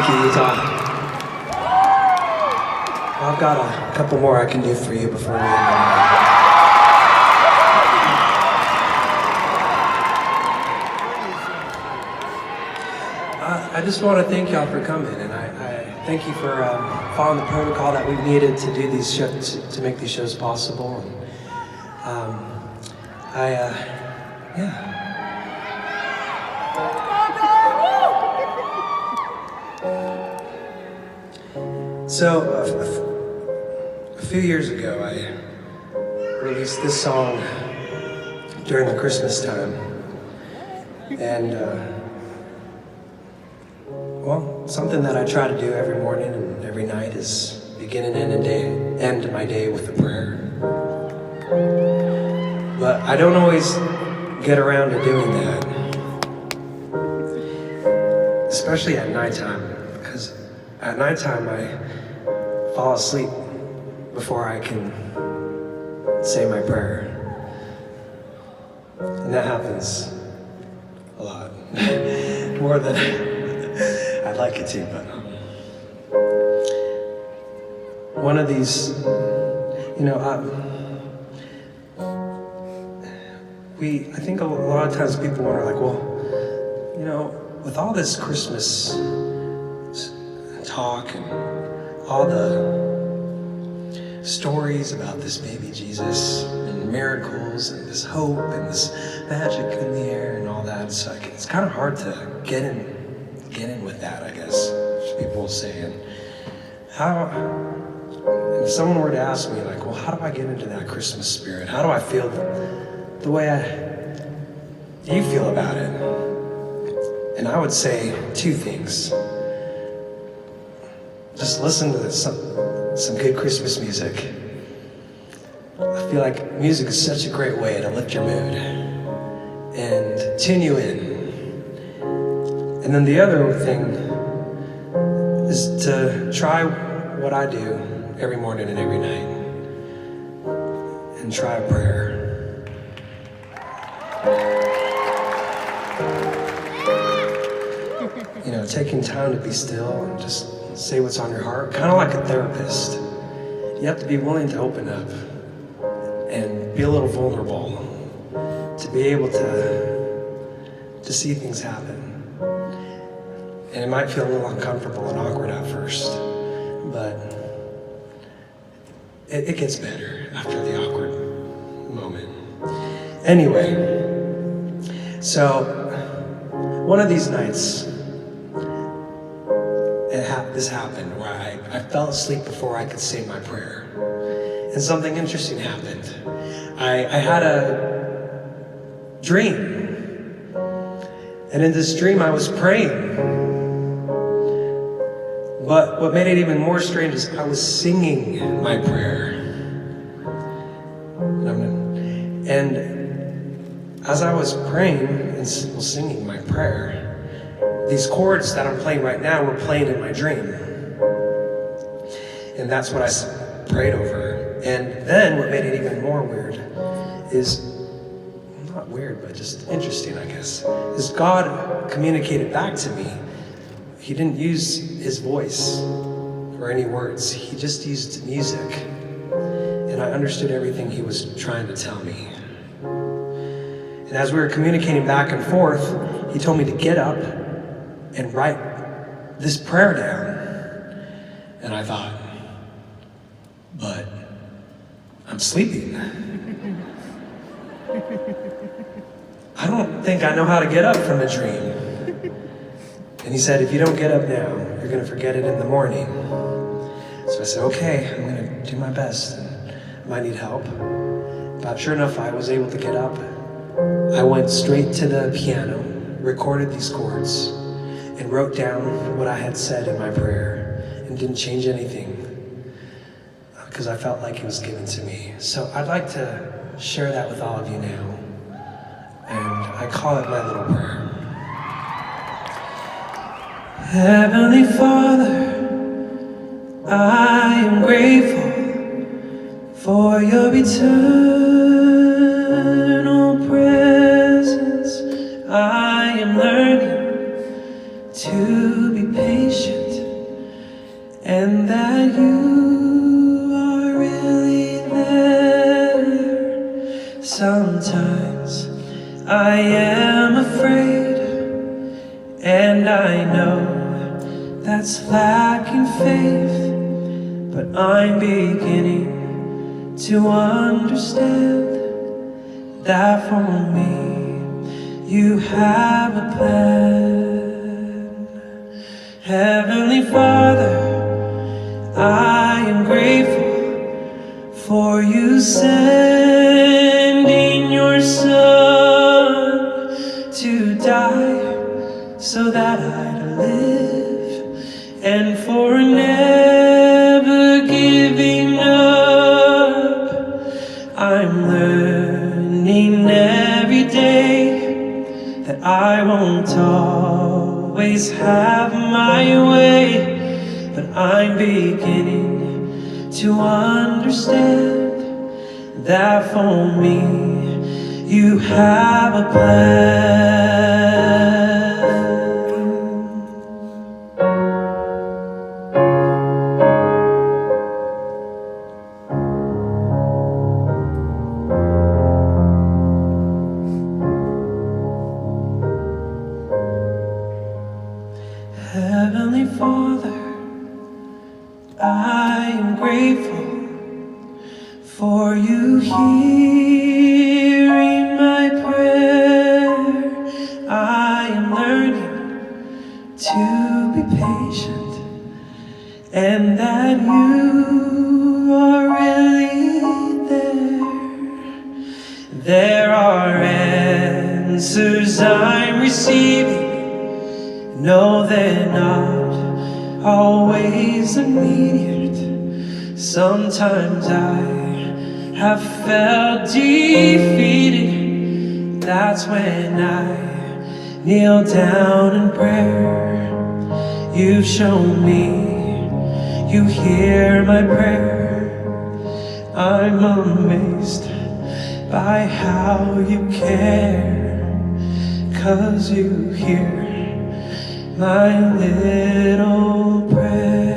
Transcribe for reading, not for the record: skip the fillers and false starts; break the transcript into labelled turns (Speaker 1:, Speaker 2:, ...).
Speaker 1: Thank you, Utah. Well, I've got a couple more I can do for you before we end. I just want to thank y'all for coming, and I thank you for following the protocol that we've needed to do these shows, to make these shows possible. And, yeah. So, a few years ago, I released this song during the Christmas time, and well, something that I try to do every morning and every night is begin and end my day with a prayer. But I don't always get around to doing that, especially at nighttime, because at nighttime I fall asleep before I can say my prayer. And that happens a lot, more than I'd like it to, but one of these, I think a lot of times people wonder, like, well, with all this Christmas talk and all the stories about this baby Jesus and miracles and this hope and this magic in the air and all that, it's kind of hard to get in with that, I guess, people will say. And if someone were to ask me, like, well, how do I get into that Christmas spirit? How do I feel the way you feel about it? And I would say two things. Just listen to some good Christmas music. I feel like music is such a great way to lift your mood and tune you in. And then the other thing is to try what I do every morning and every night, and try a prayer. Taking time to be still and just say what's on your heart, kind of like a therapist. You have to be willing to open up and be a little vulnerable to be able to see things happen. And it might feel a little uncomfortable and awkward at first, but it gets better after the awkward moment. Anyway, so one of these nights, this happened where I fell asleep before I could say my prayer. And something interesting happened. I had a dream. And in this dream I was praying. But what made it even more strange is I was singing my prayer. And as I was praying and singing my prayer, these chords that I'm playing right now were playing in my dream. And that's what I prayed over. And then what made it even more weird is, not weird, but just interesting, I guess, is God communicated back to me. He didn't use his voice or any words. He just used music. And I understood everything he was trying to tell me. And as we were communicating back and forth, he told me to get up and write this prayer down. And I thought, but I'm sleeping. I don't think I know how to get up from a dream. And he said, if you don't get up now, you're gonna forget it in the morning. So I said, okay, I'm gonna do my best. And I might need help. But sure enough, I was able to get up. I went straight to the piano, recorded these chords, and wrote down what I had said in my prayer, and didn't change anything, because I felt like it was given to me. So I'd like to share that with all of you now, and I call it my little prayer. Heavenly Father, I am grateful for your eternal presence. I am learning to be patient And I know that's lacking faith, but I'm beginning to understand that for me you have a plan. Heavenly Father, I am grateful for you sending your Son to die so that I'd live, and for never giving up. I'm learning every day that I won't always have my way, but I'm beginning to understand that for me you have a plan. Heavenly Father, I am grateful for you hearing my prayer. I am learning to be patient, and that you are really there. There are answers I'm receiving. No, they're not always immediate. Sometimes I have felt defeated. That's when I kneel down in prayer. You've shown me you hear my prayer. I'm amazed by how you care, 'cause you hear my little prayer.